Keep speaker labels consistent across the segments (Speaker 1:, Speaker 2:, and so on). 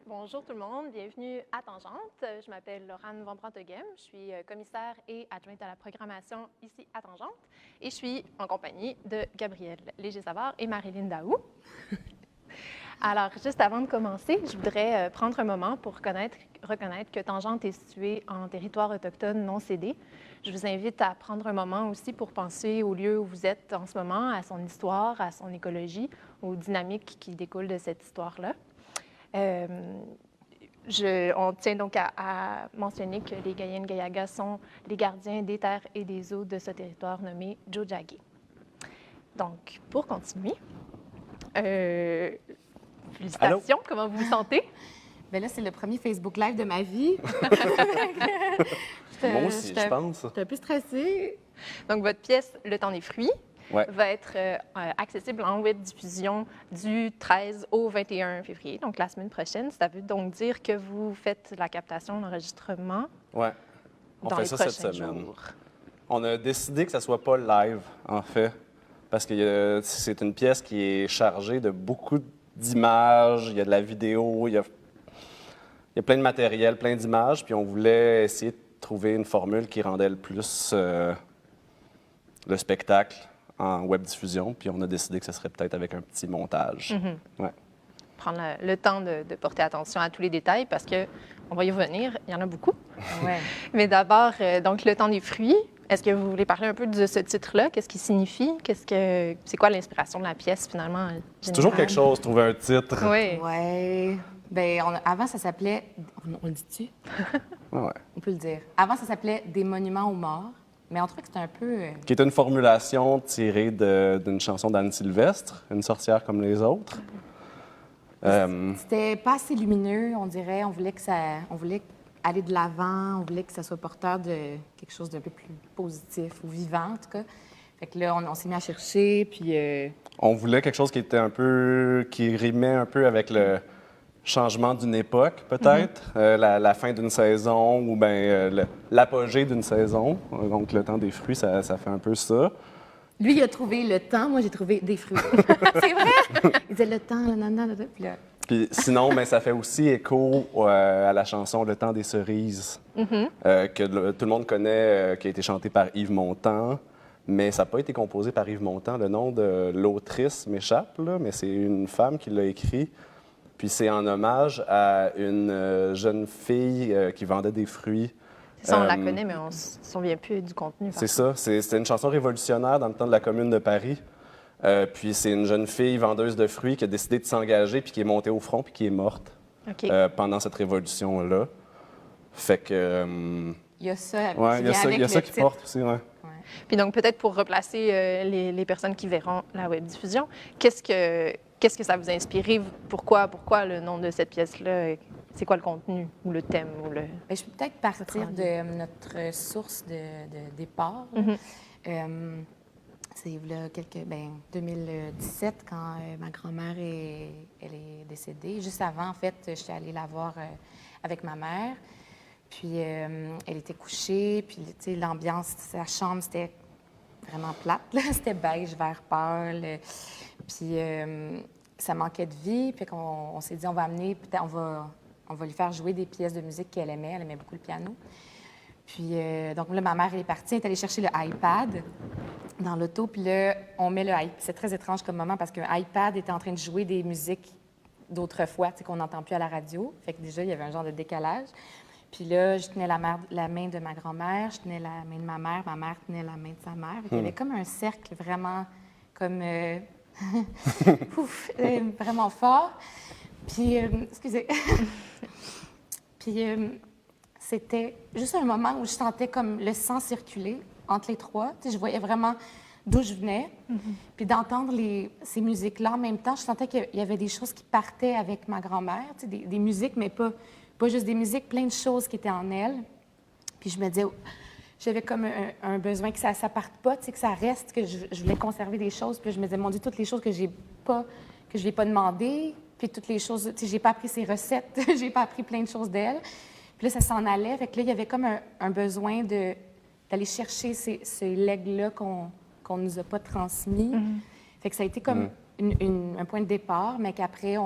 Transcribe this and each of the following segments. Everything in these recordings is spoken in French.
Speaker 1: Bonjour tout le monde, bienvenue à Tangente. Je m'appelle Laurane Van Branteghem, je suis commissaire et adjointe à la programmation ici à Tangente et je suis en compagnie de Gabrielle Léger-Savard et Marilyn Daou. Alors, juste avant de commencer, je voudrais prendre un moment pour reconnaître que Tangente est située en territoire autochtone non cédé. Je vous invite à prendre un moment aussi pour penser au lieu où vous êtes en ce moment, à son histoire, à son écologie, aux dynamiques qui découlent de cette histoire-là. On tient donc à mentionner que les Gayen-Gayaga sont les gardiens des terres et des eaux de ce territoire nommé Tiohtià:ke. Donc, pour continuer, félicitations, comment vous vous sentez?
Speaker 2: Bien là, c'est le premier Facebook Live de ma vie.
Speaker 3: Moi aussi, je pense.
Speaker 2: J'étais un peu stressée.
Speaker 1: Donc, votre pièce « Le temps des fruits »
Speaker 3: Ouais.
Speaker 1: va être accessible en web diffusion du 13 au 21 février, donc la semaine prochaine. Ça veut donc dire que vous faites la captation, l'enregistrement
Speaker 3: Ouais. On
Speaker 1: dans
Speaker 3: fait
Speaker 1: les
Speaker 3: ça
Speaker 1: prochains
Speaker 3: cette semaine.
Speaker 1: jours.
Speaker 3: On a décidé que ça soit pas live, en fait, parce que c'est une pièce qui est chargée de beaucoup d'images, il y a de la vidéo, il y a plein de matériel, plein d'images, puis on voulait essayer de trouver une formule qui rendait le plus le spectacle en web diffusion, puis on a décidé que ce serait peut-être avec un petit montage. Ouais.
Speaker 1: Prendre le temps de porter attention à tous les détails parce qu'on va y revenir, il y en a beaucoup.
Speaker 2: Ouais.
Speaker 1: Mais d'abord, donc, le temps des fruits. Est-ce que vous voulez parler un peu de ce titre-là? Qu'est-ce qu'il signifie? C'est quoi l'inspiration de la pièce, finalement?
Speaker 3: C'est toujours quelque chose, trouver un titre.
Speaker 1: Oui.
Speaker 2: Ouais. Bien, avant, ça s'appelait... On le dit-tu?
Speaker 3: Ouais.
Speaker 2: On peut le dire. Avant, ça s'appelait Des monuments aux morts. Mais on trouvait que c'était un peu...
Speaker 3: Qui est une formulation tirée d'une chanson d'Anne Sylvestre, Une sorcière comme les autres.
Speaker 2: C'était pas assez lumineux, on dirait. On voulait aller de l'avant, on voulait que ça soit porteur de quelque chose d'un peu plus positif ou vivant, en tout cas. Fait que là, on s'est mis à chercher, puis...
Speaker 3: On voulait quelque chose qui était qui rimait un peu avec le changement d'une époque, peut-être, la fin d'une saison ou bien l'apogée d'une saison. Donc, le temps des fruits, ça fait un peu ça.
Speaker 2: Lui, il a trouvé le temps, moi, j'ai trouvé des fruits. C'est vrai? Il disait le temps, nanana, puis là...
Speaker 3: Puis sinon, ben, ça fait aussi écho à la chanson Le temps des cerises, que tout le monde connaît, qui a été chantée par Yves Montand, mais ça n'a pas été composé par Yves Montand. Le nom de l'autrice m'échappe, là, mais c'est une femme qui l'a écrit. Puis c'est en hommage à une jeune fille qui vendait des fruits.
Speaker 1: Ça, on la connaît, mais on ne se souvient plus du contenu.
Speaker 3: C'est ça. C'était une chanson révolutionnaire dans le temps de la Commune de Paris. Puis c'est une jeune fille vendeuse de fruits qui a décidé de s'engager puis qui est montée au front puis qui est morte pendant cette révolution-là. Fait que...
Speaker 2: il y a ça,
Speaker 3: ouais, il y a ça qui porte aussi, ouais.
Speaker 1: Puis donc, peut-être pour replacer les personnes qui verront la web diffusion, qu'est-ce que ça vous a inspiré? Pourquoi le nom de cette pièce-là? C'est quoi le contenu ou le thème? Bien,
Speaker 2: je peux peut-être partir de notre source de départ. C'est là 2017, quand ma grand-mère elle est décédée. Juste avant, en fait, je suis allée la voir avec ma mère. Puis elle était couchée, puis l'ambiance de sa chambre, c'était vraiment plate. C'était beige, vert pâle. Puis ça manquait de vie. Puis on s'est dit, on va amener, peut-être on va lui faire jouer des pièces de musique qu'elle aimait. Elle aimait beaucoup le piano. Puis donc là, ma mère, elle est partie, elle est allée chercher le iPad dans l'auto. Puis là, on met le iPad. C'est très étrange comme moment parce qu'un iPad était en train de jouer des musiques d'autrefois, qu'on n'entend plus à la radio. Fait que déjà, il y avait un genre de décalage. Puis là, je tenais la main de ma grand-mère, je tenais la main de ma mère tenait la main de sa mère. Il y avait comme un cercle vraiment comme vraiment fort. Puis, excusez. Puis, c'était juste un moment où je sentais comme le sang circuler entre les trois. Je voyais vraiment d'où je venais. Puis d'entendre ces musiques-là en même temps, je sentais qu'il y avait des choses qui partaient avec ma grand-mère, des musiques, mais pas juste des musiques, plein de choses qui étaient en elle. Puis je me disais, j'avais comme un besoin que ça ne parte pas, que ça reste, que je voulais conserver des choses. Puis je me disais, mon Dieu, toutes les choses que je ne lui ai pas demandées, puis toutes les choses, j'ai pas appris ses recettes, j'ai pas appris plein de choses d'elle. Puis là, ça s'en allait. Fait que là, il y avait comme un besoin d'aller chercher ces legs-là qu'on ne nous a pas transmis. Fait que ça a été comme un point de départ, mais qu'après,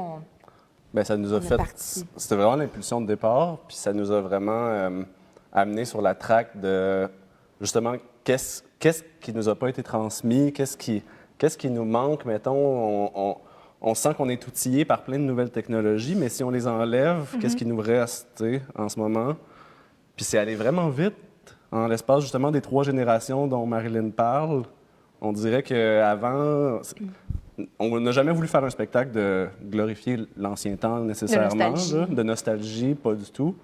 Speaker 3: Bien, ça nous a
Speaker 2: On est
Speaker 3: fait.
Speaker 2: parti.
Speaker 3: C'était vraiment l'impulsion de départ, puis ça nous a vraiment amené sur la track de justement qu'est-ce qui nous a pas été transmis, qu'est-ce qui nous manque, mettons. On sent qu'on est outillé par plein de nouvelles technologies, mais si on les enlève, qu'est-ce qui nous reste, tu sais, en ce moment? Puis c'est allé vraiment vite, en l'espace justement des 3 générations dont Marilyn parle. On dirait qu'avant, on n'a jamais voulu faire un spectacle de glorifier l'ancien temps nécessairement, de nostalgie, pas du tout.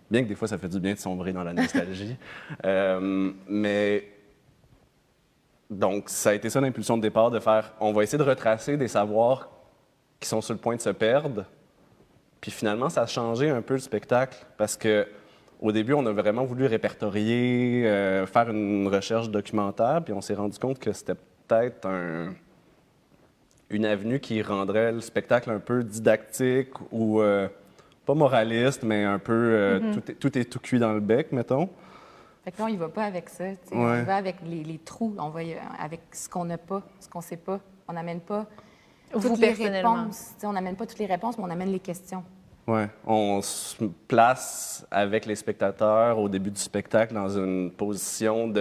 Speaker 3: Bien que des fois, ça fait du bien de sombrer dans la nostalgie. Mais donc, ça a été ça l'impulsion de départ, de faire, on va essayer de retracer des savoirs qui sont sur le point de se perdre. Puis finalement, ça a changé un peu le spectacle parce que au début, on a vraiment voulu répertorier, faire une recherche documentaire, puis on s'est rendu compte que c'était peut-être une avenue qui rendrait le spectacle un peu didactique ou pas moraliste, mais un peu tout est tout cuit dans le bec, mettons.
Speaker 2: Fait que là, on y va pas avec ça. Tu sais. On y va avec les trous, on va avec ce qu'on n'a pas, ce qu'on sait pas. On n'amène pas toutes les réponses. Tu sais, on n'amène pas toutes les réponses, mais on amène les questions.
Speaker 3: Oui, on se place avec les spectateurs au début du spectacle dans une position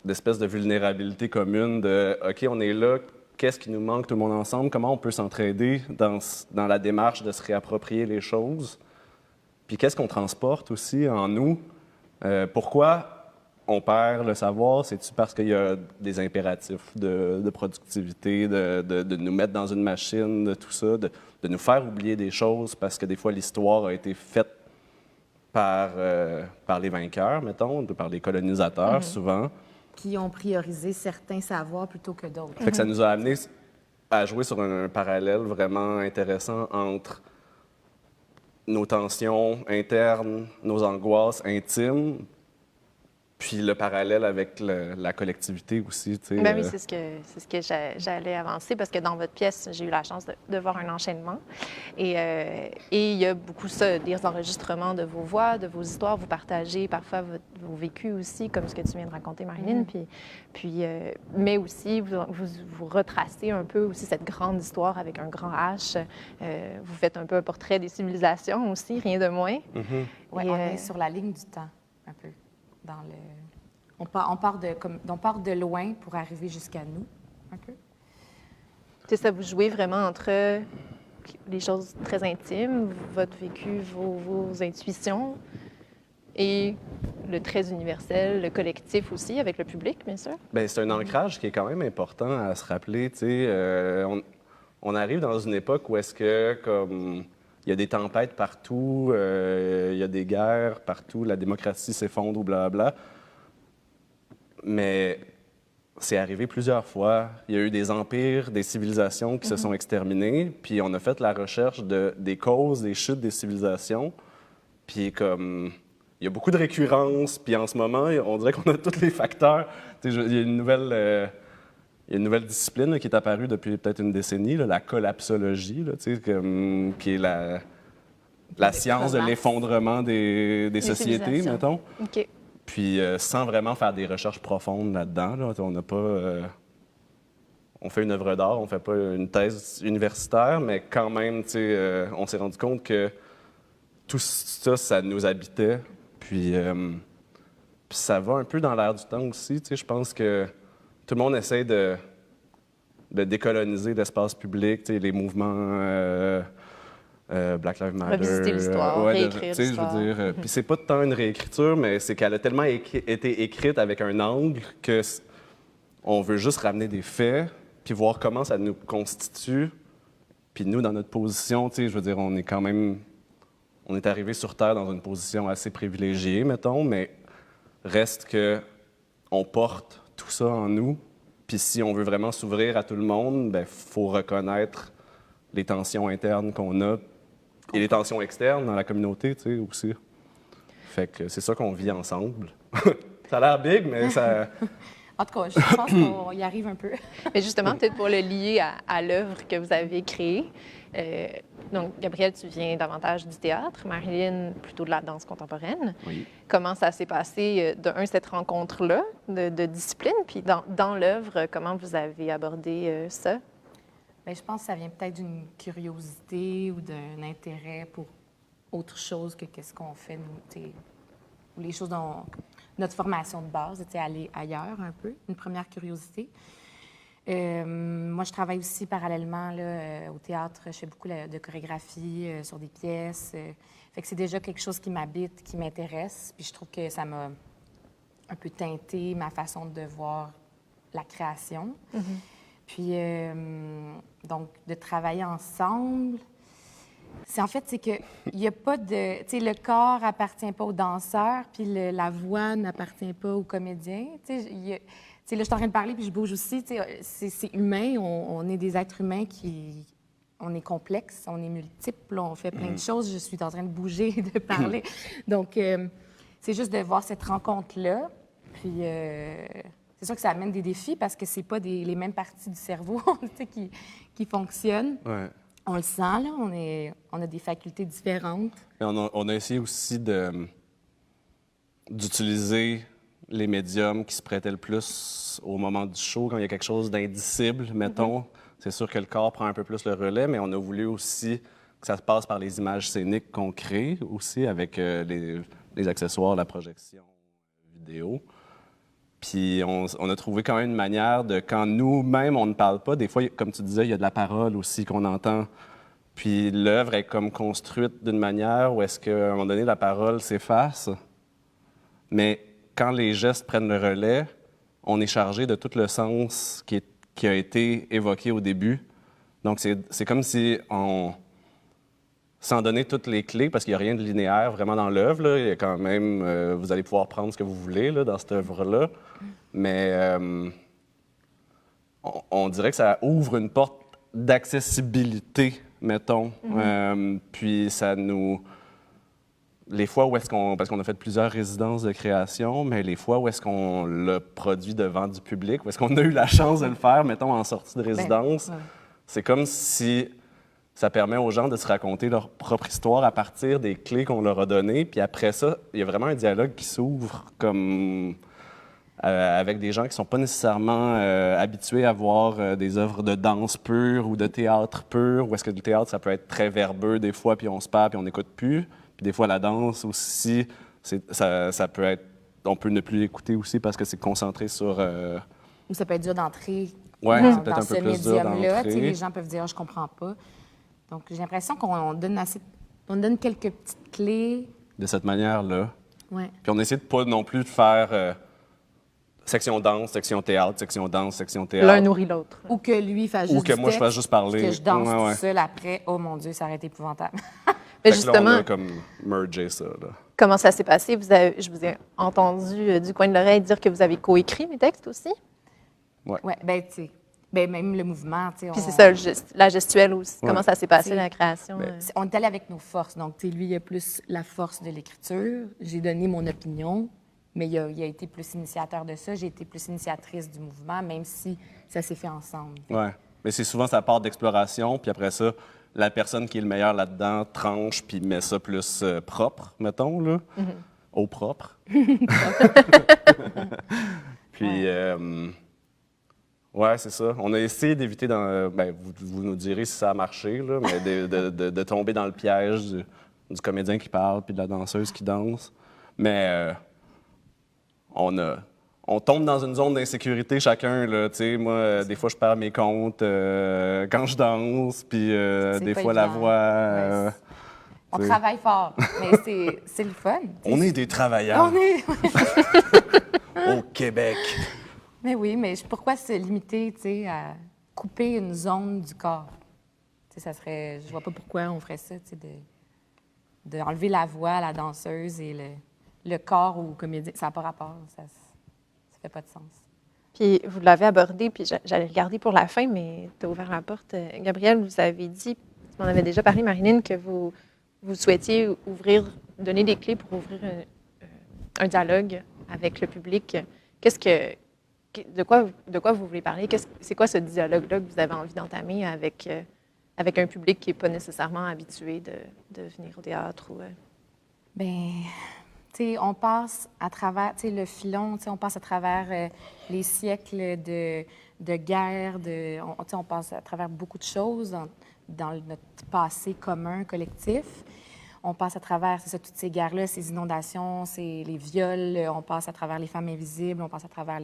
Speaker 3: d'espèce de vulnérabilité commune de « OK, on est là, qu'est-ce qui nous manque tout le monde ensemble? Comment on peut s'entraider dans la démarche de se réapproprier les choses? Puis qu'est-ce qu'on transporte aussi en nous? Pourquoi on perd le savoir? C'est-tu parce qu'il y a des impératifs de productivité, de nous mettre dans une machine, de tout ça, de nous faire oublier des choses parce que des fois l'histoire a été faite par les vainqueurs, mettons, par les colonisateurs souvent.
Speaker 2: Qui ont priorisé certains savoirs plutôt que d'autres.
Speaker 3: Fait que ça nous a amené à jouer sur un parallèle vraiment intéressant entre nos tensions internes, nos angoisses intimes, puis le parallèle avec la collectivité aussi. Tu sais,
Speaker 1: ben oui, c'est ce que j'allais avancer parce que dans votre pièce, j'ai eu la chance de voir un enchaînement. Et il y a beaucoup ça, des enregistrements de vos voix, de vos histoires. Vous partagez parfois vos vécus aussi, comme ce que tu viens de raconter, Marilyn. Mais aussi, vous retracez un peu aussi cette grande histoire avec un grand H. Vous faites un peu un portrait des civilisations aussi, rien de moins.
Speaker 2: Oui, on est sur la ligne du temps, un peu. On part de loin pour arriver jusqu'à nous, un peu.
Speaker 1: C'est ça, vous jouez vraiment entre les choses très intimes, votre vécu, vos intuitions, et le très universel, le collectif aussi, avec le public, bien sûr.
Speaker 3: Bien, c'est un ancrage qui est quand même important à se rappeler. Tu sais, on arrive dans une époque où est-ce que, comme... Il y a des tempêtes partout, il y a des guerres partout, la démocratie s'effondre ou blablabla. Mais c'est arrivé plusieurs fois. Il y a eu des empires, des civilisations qui se sont exterminées, puis on a fait la recherche des causes des chutes des civilisations. Puis comme il y a beaucoup de récurrences, puis en ce moment, on dirait qu'on a tous les facteurs. Tu sais, il y a une nouvelle discipline là, qui est apparue depuis peut-être une décennie, là, la collapsologie, là, tu sais, qui est la science de l'effondrement des sociétés, mettons.
Speaker 1: OK.
Speaker 3: Puis sans vraiment faire des recherches profondes là-dedans. Là, on n'a pas... on fait une œuvre d'art, on ne fait pas une thèse universitaire, mais quand même, tu sais, on s'est rendu compte que tout ça, ça nous habitait. Puis ça va un peu dans l'air du temps aussi. Tu sais, je pense que tout le monde essaie de décoloniser l'espace public, tu sais, les mouvements Black Lives Matter.
Speaker 1: Revisiter l'histoire, réécrire
Speaker 3: tu sais,
Speaker 1: l'histoire.
Speaker 3: je veux dire, puis c'est pas tant une réécriture, mais c'est qu'elle a tellement été écrite avec un angle que on veut juste ramener des faits, puis voir comment ça nous constitue. Puis nous, dans notre position, tu sais, je veux dire, on est arrivé sur Terre dans une position assez privilégiée, mettons, mais reste que on porte tout ça en nous. Puis si on veut vraiment s'ouvrir à tout le monde, il faut reconnaître les tensions internes qu'on a et les tensions externes dans la communauté, tu sais, aussi. Fait que c'est ça qu'on vit ensemble. Ça a l'air big, mais ça...
Speaker 2: En tout cas, je pense qu'on y arrive un peu.
Speaker 1: Mais justement, peut-être pour le lier à l'œuvre que vous avez créée. Donc, Gabrielle, tu viens davantage du théâtre, Marilyn, plutôt de la danse contemporaine.
Speaker 3: Oui.
Speaker 1: Comment ça s'est passé, cette rencontre-là de discipline, puis dans l'œuvre, comment vous avez abordé ça?
Speaker 2: Bien, je pense que ça vient peut-être d'une curiosité ou d'un intérêt pour autre chose que qu'est-ce qu'on fait, nous, tu sais, ou les choses dans notre formation de base, tu sais, aller ailleurs un peu, une première curiosité. Moi, je travaille aussi parallèlement là, au théâtre. Je fais beaucoup de chorégraphie sur des pièces. Fait que c'est déjà quelque chose qui m'habite, qui m'intéresse. Puis je trouve que ça m'a un peu teinté ma façon de voir la création. Puis, donc, de travailler ensemble, c'est que il n'y a pas de... Tu sais, le corps appartient pas aux danseurs, puis la voix n'appartient pas aux comédiens. Tu sais, là, je suis en train de parler, puis je bouge aussi. Tu sais, c'est humain. On est des êtres humains qui... On est complexe, on est multiples, on fait plein de choses. Je suis en train de bouger, de parler. Donc, c'est juste de voir cette rencontre-là. Puis, c'est sûr que ça amène des défis parce que c'est pas les mêmes parties du cerveau tu sais, qui fonctionnent.
Speaker 3: Ouais.
Speaker 2: On le sent, là. On a des facultés différentes.
Speaker 3: Et on a essayé aussi d'utiliser les médiums qui se prêtaient le plus au moment du show, quand il y a quelque chose d'indicible, mettons. C'est sûr que le corps prend un peu plus le relais, mais on a voulu aussi que ça se passe par les images scéniques qu'on crée aussi, avec les accessoires, la projection vidéo. Puis on a trouvé quand même une manière de, quand nous-mêmes, on ne parle pas, des fois, comme tu disais, il y a de la parole aussi qu'on entend. Puis l'œuvre est comme construite d'une manière où est-ce qu'à un moment donné, la parole s'efface. Mais quand les gestes prennent le relais, on est chargé de tout le sens qui a été évoqué au début. Donc c'est comme si sans donner toutes les clés, parce qu'il n'y a rien de linéaire vraiment dans l'œuvre, là. Il y a quand même, vous allez pouvoir prendre ce que vous voulez là, dans cette œuvre-là. Mais on dirait que ça ouvre une porte d'accessibilité, mettons. Puis ça nous... Les fois où est-ce qu'on... Parce qu'on a fait plusieurs résidences de création, mais les fois où est-ce qu'on l'a produit devant du public, où est-ce qu'on a eu la chance de le faire, mettons, en sortie de résidence, c'est comme si ça permet aux gens de se raconter leur propre histoire à partir des clés qu'on leur a données. Puis après ça, il y a vraiment un dialogue qui s'ouvre comme... avec des gens qui ne sont pas nécessairement habitués à voir des œuvres de danse pure ou de théâtre pur, ou est-ce que le théâtre, ça peut être très verbeux des fois, puis on se perd, puis on n'écoute plus. Puis des fois, la danse aussi, ça peut être... On peut ne plus l'écouter aussi parce que c'est concentré sur...
Speaker 2: Ou ça peut être dur d'entrer
Speaker 3: dans
Speaker 2: ce médium-là. Les gens peuvent dire « je comprends pas ». Donc, j'ai l'impression qu'on donne on donne quelques petites clés. De
Speaker 3: cette manière-là.
Speaker 2: Ouais.
Speaker 3: Puis on essaie de pas non plus de faire... section danse, section théâtre, section danse, section théâtre.
Speaker 1: L'un nourrit l'autre.
Speaker 2: Ou que lui fasse juste
Speaker 3: Ou que moi, je fasse juste parler.
Speaker 2: Que je danse tout seul après. Oh mon Dieu, ça aurait été épouvantable.
Speaker 1: Mais justement,
Speaker 3: là, on a comme mergé ça. Là.
Speaker 1: Comment ça s'est passé? Je vous ai entendu du coin de l'oreille dire que vous avez coécrit mes textes aussi.
Speaker 2: Oui, bien, tu sais, même le mouvement, tu sais.
Speaker 1: Puis c'est ça, la gestuelle aussi. Ouais. Comment ça s'est passé, la création?
Speaker 2: On est allé avec nos forces. Donc, tu sais, lui, il a plus la force de l'écriture. J'ai donné mon opinion. Mais il a été plus initiateur de ça. J'ai été plus initiatrice du mouvement, même si ça s'est fait ensemble.
Speaker 3: Oui. Mais c'est souvent sa part d'exploration. Puis après ça, la personne qui est le meilleur là-dedans tranche puis met ça plus propre, mettons, là. Au propre. Puis, ouais, c'est ça. On a essayé d'éviter, vous nous direz si ça a marché, là, mais de tomber dans le piège du comédien qui parle puis de la danseuse qui danse. Mais... On tombe dans une zone d'insécurité chacun. Là, moi, des fois, je perds mes comptes quand je danse, puis des fois, la voix...
Speaker 2: on travaille fort, mais c'est le fun.
Speaker 3: On est des travailleurs.
Speaker 2: On est...
Speaker 3: Au Québec.
Speaker 2: Mais oui, mais pourquoi se limiter à couper une zone du corps? Ça serait... Je vois pas pourquoi on ferait ça, d'enlever la voix à la danseuse et le corps au comédien, ça n'a pas rapport, ça fait pas de sens.
Speaker 1: Puis vous l'avez abordé, puis j'allais regarder pour la fin, mais tu as ouvert la porte. Gabrielle, vous avez dit, tu m'en avais déjà parlé, Marilyn, que vous souhaitiez donner des clés pour ouvrir un dialogue avec le public. De quoi vous voulez parler? C'est quoi ce dialogue-là que vous avez envie d'entamer avec un public qui n'est pas nécessairement habitué de venir au théâtre? Ou,
Speaker 2: Bien... Tu sais, on passe à travers, tu sais, le filon, tu sais, on passe à travers les siècles de guerre, tu sais, on passe à travers beaucoup de choses dans notre passé commun, collectif. On passe à travers, c'est ça, toutes ces guerres-là, ces inondations, les viols, on passe à travers les femmes invisibles, on passe à travers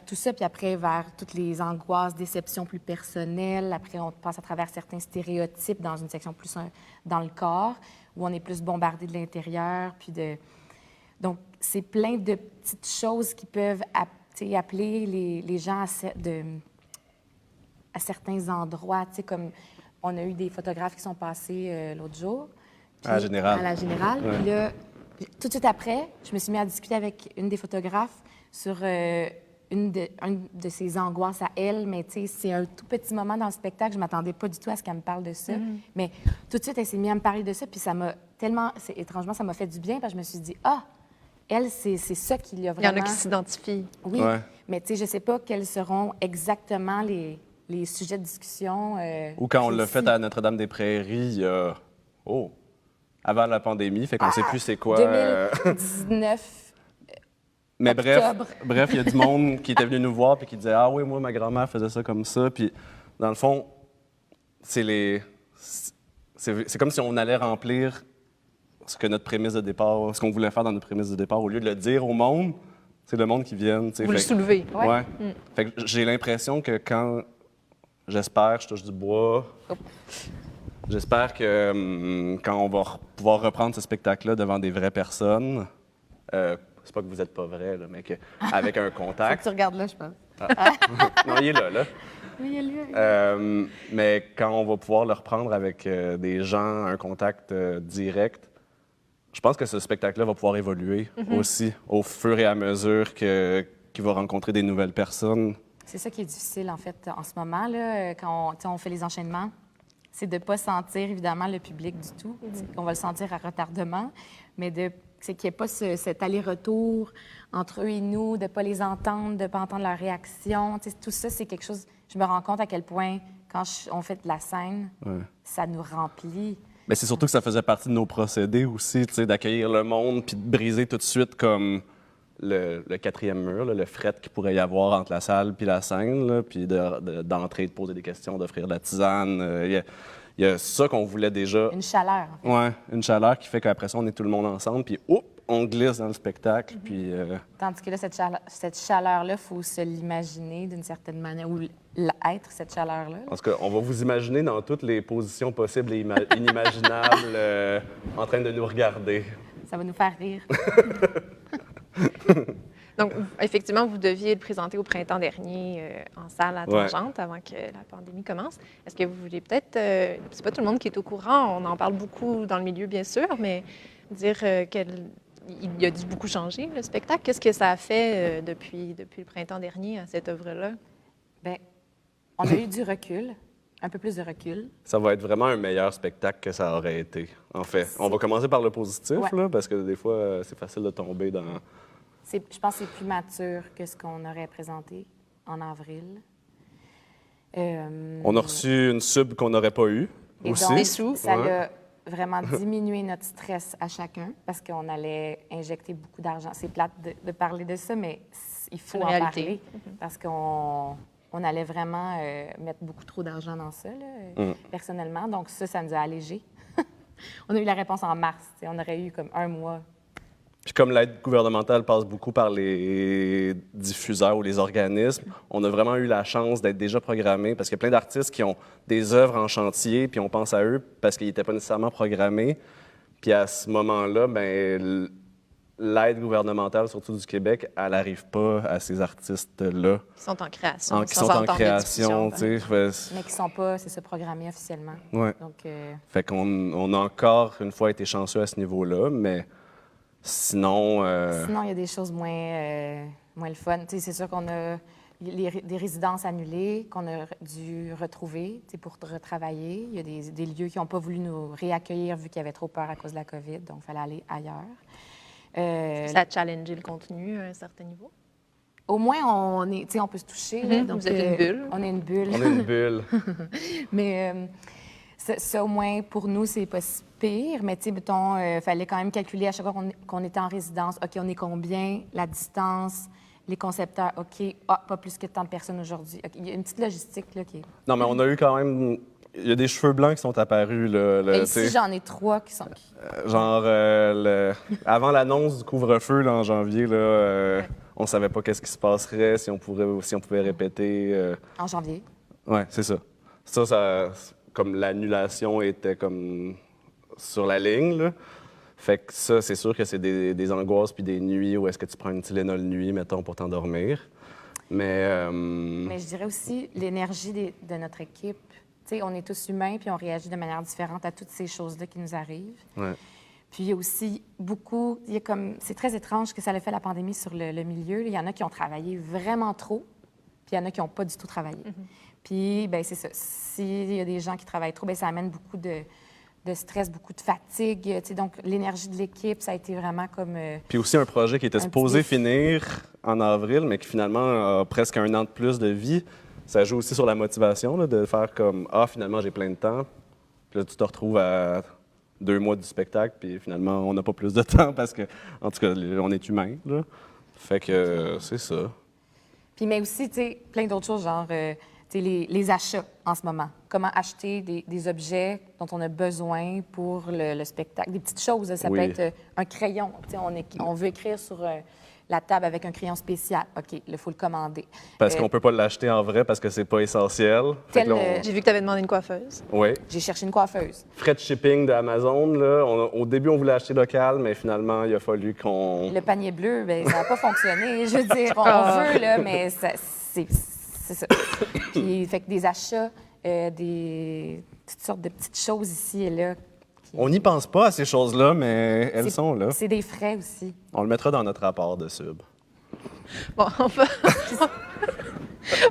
Speaker 2: tout ça, puis après, vers toutes les angoisses, déceptions plus personnelles. Après, on passe à travers certains stéréotypes dans une section plus dans le corps, où on est plus bombardé de l'intérieur, Donc, c'est plein de petites choses qui peuvent appeler les gens à certains endroits, tu sais, comme on a eu des photographes qui sont passés l'autre jour.
Speaker 3: À la Générale.
Speaker 2: À la Générale.
Speaker 3: Ouais.
Speaker 2: Puis là, tout de suite après, je me suis mis à discuter avec une des photographes sur une de ses angoisses à elle, mais tu sais, c'est un tout petit moment dans le spectacle. Je m'attendais pas du tout à ce qu'elle me parle de ça. Mais tout de suite, elle s'est mise à me parler de ça, puis ça m'a tellement... étrangement, ça m'a fait du bien, parce que je me suis dit, elle, c'est ça qui lui a vraiment...
Speaker 1: Il y en a qui s'identifient.
Speaker 2: Oui,
Speaker 3: Ouais.
Speaker 2: mais tu sais, je sais pas quels seront exactement les sujets de discussion.
Speaker 3: Ou quand on l'a
Speaker 2: précis.
Speaker 3: fait à Notre-Dame-des-Prairies, il y a... Oh! Avant la pandémie, fait qu'on ne sait plus c'est quoi.
Speaker 2: 2019.
Speaker 3: Mais
Speaker 2: Octobre.
Speaker 3: bref, il y a du monde qui était venu nous voir puis qui disait ah oui, moi ma grand-mère faisait ça comme ça. Puis dans le fond, c'est comme si on allait remplir ce que notre prémisse de départ, ce qu'on voulait faire dans notre prémisse de départ, au lieu de le dire au monde, c'est le monde qui vient.
Speaker 1: Vous le soulevez.
Speaker 2: Ouais.
Speaker 3: Ouais. Fait que j'ai l'impression que quand j'espère, je touche du bois. J'espère que quand on va pouvoir reprendre ce spectacle-là devant des vraies personnes, c'est pas que vous n'êtes pas vrai, là, mais avec un
Speaker 2: Faut
Speaker 3: contact.
Speaker 2: que tu regardes là, je pense.
Speaker 3: Non, il est là.
Speaker 2: Oui, il y a lui.
Speaker 3: Mais quand on va pouvoir le reprendre avec des gens, un contact direct, je pense que ce spectacle-là va pouvoir évoluer aussi au fur et à mesure qu'il va rencontrer des nouvelles personnes.
Speaker 2: C'est ça qui est difficile, en fait, en ce moment, là, quand on fait les enchaînements. C'est de ne pas sentir, évidemment, le public du tout. On va le sentir à retardement, mais c'est qu'il n'y ait pas cet aller-retour entre eux et nous, de ne pas les entendre, de ne pas entendre leur réaction. Tu sais, tout ça, c'est quelque chose... Je me rends compte à quel point, quand on fait de la scène, ça nous remplit.
Speaker 3: Mais c'est surtout que ça faisait partie de nos procédés aussi, tu sais, d'accueillir le monde puis de briser tout de suite comme le quatrième mur, là, le fret qu'il pourrait y avoir entre la salle puis la scène, là, puis d'entrer, de poser des questions, d'offrir de la tisane. Il y a ça qu'on voulait déjà.
Speaker 2: Une chaleur, en fait.
Speaker 3: Ouais, une chaleur qui fait qu'après ça, on est tout le monde ensemble, puis on glisse dans le spectacle, puis...
Speaker 2: Tandis que là, cette chaleur-là, il faut se l'imaginer d'une certaine manière, ou être cette chaleur-là.
Speaker 3: En tout cas, on va vous imaginer dans toutes les positions possibles et inimaginables en train de nous regarder.
Speaker 2: Ça va nous faire rire.
Speaker 1: Donc, effectivement, vous deviez le présenter au printemps dernier en salle à Tangente avant que la pandémie commence. Est-ce que vous voulez peut-être, c'est pas tout le monde qui est au courant, on en parle beaucoup dans le milieu, bien sûr, mais dire qu'il a dû beaucoup changer, le spectacle. Qu'est-ce que ça a fait depuis le printemps dernier à cette œuvre-là?
Speaker 2: Bien, on a eu du recul, un peu plus de recul.
Speaker 3: Ça va être vraiment un meilleur spectacle que ça aurait été, en fait. On va commencer par le positif, là, parce que des fois, c'est facile de tomber dans...
Speaker 2: Je pense que c'est plus mature que ce qu'on aurait présenté en avril.
Speaker 3: On a reçu une sub qu'on n'aurait pas eue
Speaker 2: Et
Speaker 3: aussi.
Speaker 2: donc,
Speaker 1: Des sous.
Speaker 2: ça a vraiment diminué notre stress à chacun parce qu'on allait injecter beaucoup d'argent. C'est plate de parler de ça, mais il faut
Speaker 1: une
Speaker 2: en
Speaker 1: réalité.
Speaker 2: parler parce qu'on allait vraiment mettre beaucoup trop d'argent dans ça, là, personnellement. Donc ça nous a allégé. On a eu la réponse en mars. On aurait eu comme un mois.
Speaker 3: Puis comme l'aide gouvernementale passe beaucoup par les diffuseurs ou les organismes, on a vraiment eu la chance d'être déjà programmés parce qu'il y a plein d'artistes qui ont des œuvres en chantier, puis on pense à eux parce qu'ils n'étaient pas nécessairement programmés. Puis à ce moment-là, bien, l'aide gouvernementale, surtout du Québec, elle n'arrive pas à ces artistes-là.
Speaker 1: Qui sont en création.
Speaker 3: Qui sont en création, tu sais.
Speaker 2: Mais qui ne sont pas, c'est ça, programmés officiellement.
Speaker 3: Ouais.
Speaker 2: Donc,
Speaker 3: Fait qu'on a encore, une fois, été chanceux à ce niveau-là, mais sinon...
Speaker 2: Sinon, il y a des choses moins le fun. Tu sais, c'est sûr qu'on a des résidences annulées qu'on a dû retrouver pour retravailler. Il y a des lieux qui n'ont pas voulu nous réaccueillir vu qu'ils avaient trop peur à cause de la COVID, donc il fallait aller ailleurs.
Speaker 1: Ça a challengé le contenu à un certain niveau?
Speaker 2: Au moins, on peut se toucher. Là, donc,
Speaker 1: vous êtes une bulle.
Speaker 2: On est une bulle.
Speaker 3: On est une bulle.
Speaker 2: Mais Ça, au moins, pour nous, c'est pas si pire. Mais, tu sais, mettons, fallait quand même calculer à chaque fois qu'on était en résidence. OK, on est combien? La distance, les concepteurs. OK, pas plus que tant de personnes aujourd'hui. OK, il y a une petite logistique, là, qui est...
Speaker 3: Non, mais on a eu quand même... Il y a des cheveux blancs qui sont apparus, là.
Speaker 2: Et ici, j'en ai 3 qui sont...
Speaker 3: Genre, avant l'annonce du couvre-feu, là, en janvier, là, on savait pas qu'est-ce qui se passerait, si on pouvait répéter.
Speaker 2: En janvier.
Speaker 3: Ouais, c'est ça. Ça, comme l'annulation était comme sur la ligne, là. Fait que ça, c'est sûr que c'est des angoisses puis des nuits où est-ce que tu prends une Tylenol nuit, mettons, pour t'endormir. Mais
Speaker 2: je dirais aussi l'énergie de notre équipe. Tu sais, on est tous humains puis on réagit de manière différente à toutes ces choses-là qui nous arrivent.
Speaker 3: Ouais.
Speaker 2: Puis il y a aussi beaucoup... C'est très étrange que ça a fait la pandémie sur le milieu. Il y en a qui ont travaillé vraiment trop, puis il y en a qui n'ont pas du tout travaillé. Puis, bien, c'est ça. S'il y a des gens qui travaillent trop, bien, ça amène beaucoup de stress, beaucoup de fatigue. Tu sais, donc, l'énergie de l'équipe, ça a été vraiment comme...
Speaker 3: Puis aussi un projet qui était supposé finir en avril, mais qui finalement a presque 1 an de plus de vie. Ça joue aussi sur la motivation, là, de faire comme « Ah, finalement, j'ai plein de temps. » Puis là, tu te retrouves à 2 mois du spectacle, puis finalement, on n'a pas plus de temps parce que, en tout cas, on est humain, là. Fait que c'est ça.
Speaker 2: Puis, mais aussi, tu sais, plein d'autres choses, genre... les achats en ce moment. Comment acheter des objets dont on a besoin pour le spectacle. Des petites choses. Ça peut être un crayon. On veut écrire sur la table avec un crayon spécial. OK, il faut le commander.
Speaker 3: Parce qu'on ne peut pas l'acheter en vrai parce que c'est pas essentiel.
Speaker 1: J'ai vu que tu avais demandé une coiffeuse.
Speaker 3: Oui.
Speaker 2: J'ai cherché une coiffeuse.
Speaker 3: Frais de shipping d'Amazon, là. Au début, on voulait acheter local, mais finalement, il a fallu qu'on...
Speaker 2: Le panier bleu, bien, ça n'a pas fonctionné. Je veux dire, on veut, là, mais c'est ça. Puis, fait que des achats, toutes sortes de petites choses ici et là.
Speaker 3: On n'y pense pas à ces choses-là, mais elles sont là.
Speaker 2: C'est des frais aussi.
Speaker 3: On le mettra dans notre rapport de sub.
Speaker 1: Bon,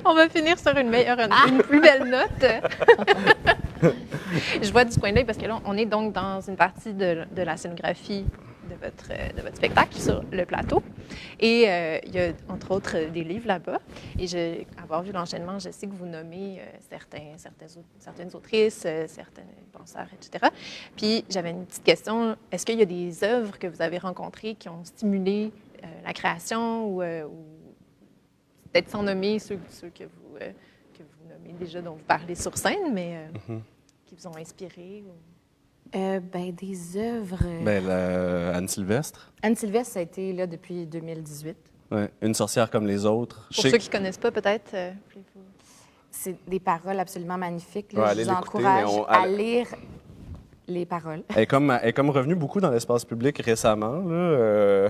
Speaker 1: on va finir sur une plus belle note. Je vois du coin de l'œil parce que là, on est donc dans une partie de la scénographie de votre spectacle sur le plateau. Et il y a, entre autres, des livres là-bas. Et avoir vu l'enchaînement, je sais que vous nommez certaines autrices, certains penseurs, etc. Puis j'avais une petite question. Est-ce qu'il y a des œuvres que vous avez rencontrées qui ont stimulé la création ou peut-être sans nommer ceux que vous nommez déjà, dont vous parlez sur scène, mais qui vous ont inspiré?
Speaker 2: Des œuvres...
Speaker 3: Anne Sylvestre.
Speaker 2: Anne Sylvestre, ça a été là depuis 2018.
Speaker 3: Oui, Une sorcière comme les autres.
Speaker 1: Pour ceux qui ne connaissent pas, peut-être...
Speaker 2: C'est des paroles absolument magnifiques. Là.
Speaker 3: Ouais,
Speaker 2: je vous encourage à lire les paroles.
Speaker 3: Elle est comme revenue beaucoup dans l'espace public récemment, là,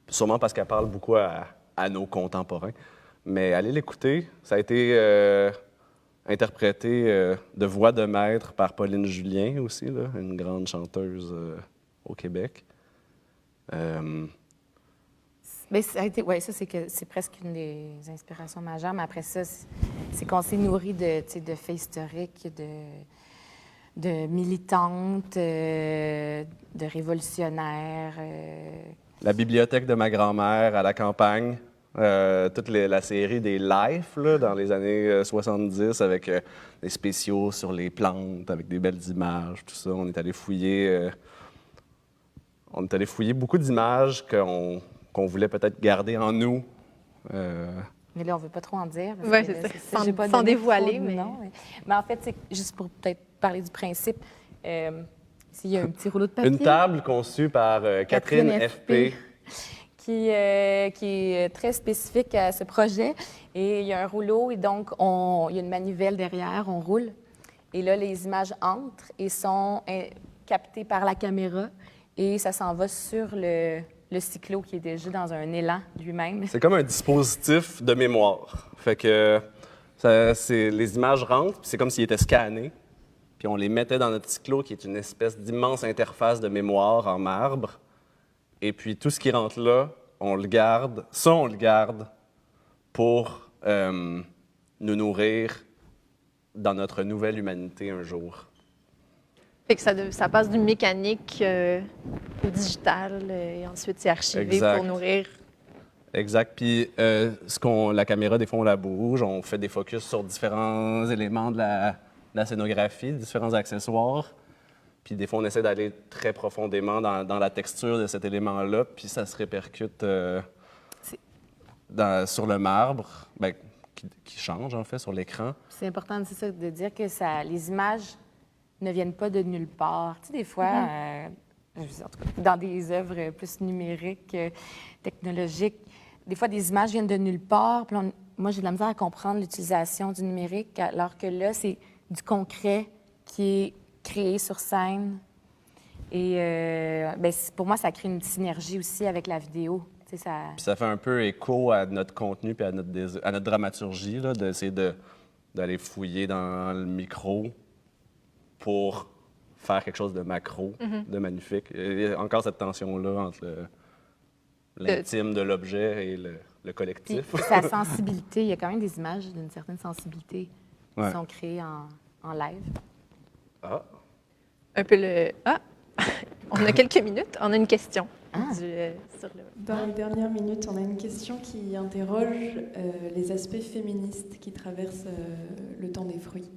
Speaker 3: sûrement parce qu'elle parle beaucoup à nos contemporains. Mais allez l'écouter. Ça a été... interprété de voix de maître par Pauline Julien aussi, là, une grande chanteuse au Québec.
Speaker 2: Bien, ça a été, ouais, ça, c'est presque une des inspirations majeures. Mais après ça, c'est qu'on s'est nourri de faits historiques, de militantes, de révolutionnaires.
Speaker 3: La bibliothèque de ma grand-mère à la campagne. Toute la série des Life là, dans les années 70 avec des spéciaux sur les plantes, avec des belles images, tout ça. On est allé fouiller beaucoup d'images qu'on voulait peut-être garder en nous.
Speaker 2: Mais là, on ne veut pas trop en dire.
Speaker 1: Oui, c'est ça. Sans dévoiler. Mais
Speaker 2: en fait, c'est juste pour peut-être parler du principe, s'il y a un petit rouleau de papier.
Speaker 3: Une table conçue par Catherine F.P.
Speaker 2: Qui est très spécifique à ce projet. Et il y a un rouleau, et donc il y a une manivelle derrière, on roule. Et là, les images entrent et sont captées par la caméra. Et ça s'en va sur le cyclo qui est déjà dans un élan lui-même.
Speaker 3: C'est comme un dispositif de mémoire. Fait que les images rentrent, puis c'est comme s'ils étaient scannés. Puis on les mettait dans notre cyclo, qui est une espèce d'immense interface de mémoire en marbre. Et puis, tout ce qui rentre là, on le garde. Ça, on le garde pour nous nourrir dans notre nouvelle humanité un jour.
Speaker 1: Fait que ça passe du mécanique au digital et ensuite c'est archivé pour nourrir.
Speaker 3: Exact. Puis, la caméra, des fois, on la bouge, on fait des focus sur différents éléments de la scénographie, différents accessoires. Puis des fois, on essaie d'aller très profondément dans la texture de cet élément-là, puis ça se répercute sur le marbre, ben, qui change en fait sur l'écran.
Speaker 2: C'est important, c'est ça, de dire que les images ne viennent pas de nulle part. Tu sais, des fois, en tout cas, dans des œuvres plus numériques, technologiques, des fois, des images viennent de nulle part. Puis moi, j'ai de la misère à comprendre l'utilisation du numérique, alors que là, c'est du concret qui est créé sur scène. Et pour moi, ça crée une synergie aussi avec la vidéo. Tu sais,
Speaker 3: Puis ça fait un peu écho à notre contenu puis à notre dramaturgie, là, d'essayer d'aller fouiller dans le micro pour faire quelque chose de macro, de magnifique. Il y a encore cette tension-là entre l'intime de l'objet et le collectif.
Speaker 2: Puis sa sensibilité, il y a quand même des images d'une certaine sensibilité qui sont créées en live.
Speaker 3: Ah!
Speaker 1: Un peu le... Ah! On a quelques minutes. On a une question.
Speaker 4: Dans les dernières minutes, on a une question qui interroge les aspects féministes qui traversent le temps des fruits.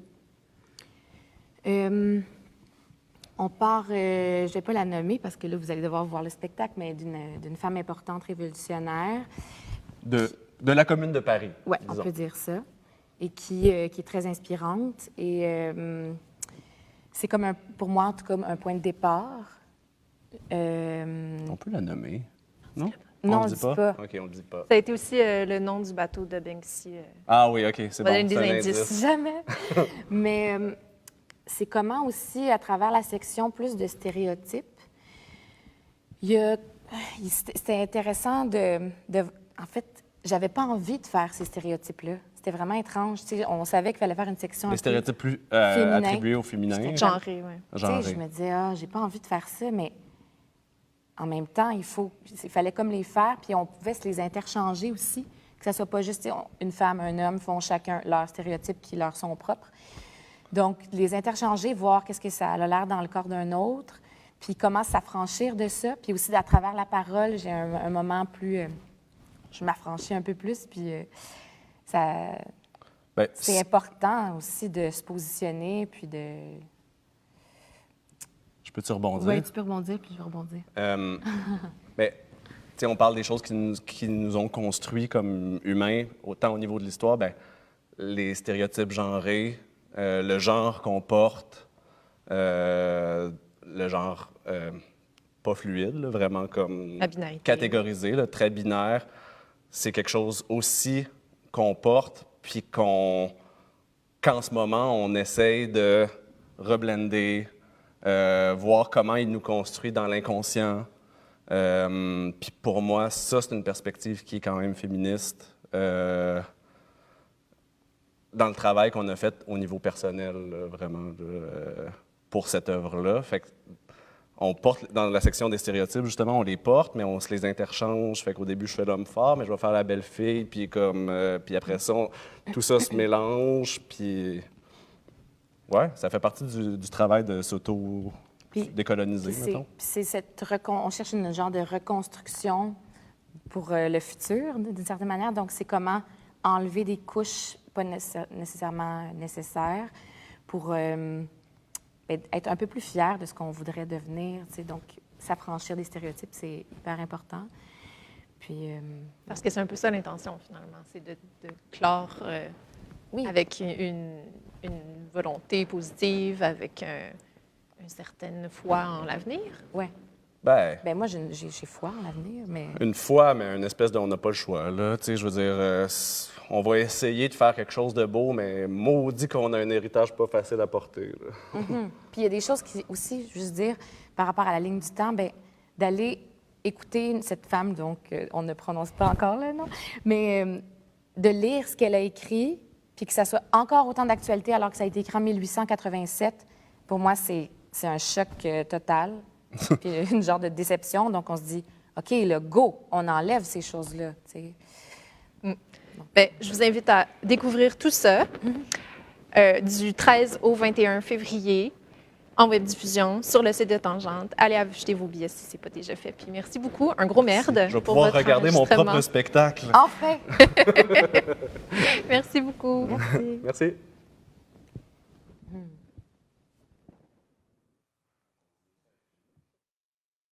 Speaker 2: On part, je ne vais pas la nommer parce que là, vous allez devoir voir le spectacle, mais d'une femme importante révolutionnaire.
Speaker 3: De la Commune de Paris.
Speaker 2: Oui, on peut dire ça. Et qui est très inspirante. Et c'est comme, pour moi, en tout cas, un point de départ.
Speaker 3: On peut la nommer, non?
Speaker 2: Non,
Speaker 3: on le dit pas. OK, on le dit pas.
Speaker 1: Ça a été aussi le nom du bateau de Banksy.
Speaker 3: Ah oui, OK, c'est bon.
Speaker 1: On va donner des
Speaker 3: c'est un
Speaker 1: indices.
Speaker 2: Jamais. Mais c'est comment aussi, à travers la section plus de stéréotypes, c'était intéressant en fait, j'avais pas envie de faire ces stéréotypes-là. C'était vraiment étrange. Tu sais, on savait qu'il fallait faire une section
Speaker 3: Les stéréotypes plus
Speaker 2: féminin.
Speaker 3: attribués au féminin.
Speaker 1: Genré, oui.
Speaker 2: Tu sais, je me disais, j'ai pas envie de faire ça, mais en même temps, il fallait comme les faire, puis on pouvait se les interchanger aussi, que ça soit pas juste une femme, un homme font chacun leurs stéréotypes qui leur sont propres. Donc, les interchanger, voir qu'est-ce que ça a l'air dans le corps d'un autre, puis comment s'affranchir de ça, puis aussi à travers la parole, j'ai un moment plus... je m'affranchis un peu plus, puis c'est important aussi de se positionner, puis de...
Speaker 3: Je peux-tu rebondir?
Speaker 2: Oui, tu peux rebondir, puis je vais rebondir.
Speaker 3: On parle des choses qui nous ont construits comme humains, autant au niveau de l'histoire, les stéréotypes genrés, le genre qu'on porte, le genre pas fluide, là, vraiment comme catégorisé, là, très binaire. C'est quelque chose aussi qu'on porte, puis qu'en ce moment, on essaye de reblender, voir comment il nous construit dans l'inconscient. Puis pour moi, ça, c'est une perspective qui est quand même féministe dans le travail qu'on a fait au niveau personnel, là, vraiment, pour cette œuvre-là. Fait que on porte, dans la section des stéréotypes, justement, on les porte, mais on se les interchange. Fait qu'au début, je fais l'homme fort, mais je vais faire la belle fille, puis puis après ça, tout ça se mélange, puis... Ouais, ça fait partie du travail de s'auto-décoloniser, mettons.
Speaker 2: Puis on cherche un genre de reconstruction pour le futur, d'une certaine manière. Donc, c'est comment enlever des couches pas nécessairement nécessaires pour être un peu plus fier de ce qu'on voudrait devenir. Tu sais. Donc, s'affranchir des stéréotypes, c'est hyper important. Puis,
Speaker 1: parce que c'est un peu ça l'intention, finalement, c'est de clore avec une volonté positive, avec une certaine foi en l'avenir.
Speaker 2: Oui. Moi, j'ai foi en l'avenir, mais...
Speaker 3: Une foi, mais une espèce de... On n'a pas le choix, là. Tu sais, je veux dire, on va essayer de faire quelque chose de beau, mais maudit qu'on a un héritage pas facile à porter, là.
Speaker 2: Puis il y a des choses qui, aussi, juste dire, par rapport à la ligne du temps, d'aller écouter cette femme, donc, on ne prononce pas encore le nom, mais de lire ce qu'elle a écrit, puis que ça soit encore autant d'actualité alors que ça a été écrit en 1887, pour moi, c'est un choc total. Puis une genre de déception. Donc, on se dit, OK, le go, on enlève ces choses-là.
Speaker 1: Je vous invite à découvrir tout ça du 13 au 21 février en webdiffusion sur le site de Tangente. Allez acheter vos billets si ce n'est pas déjà fait. Puis merci beaucoup. Un gros merde.
Speaker 3: Je vais pouvoir regarder mon propre spectacle.
Speaker 2: Enfin!
Speaker 1: Merci beaucoup.
Speaker 2: Merci.
Speaker 3: Merci.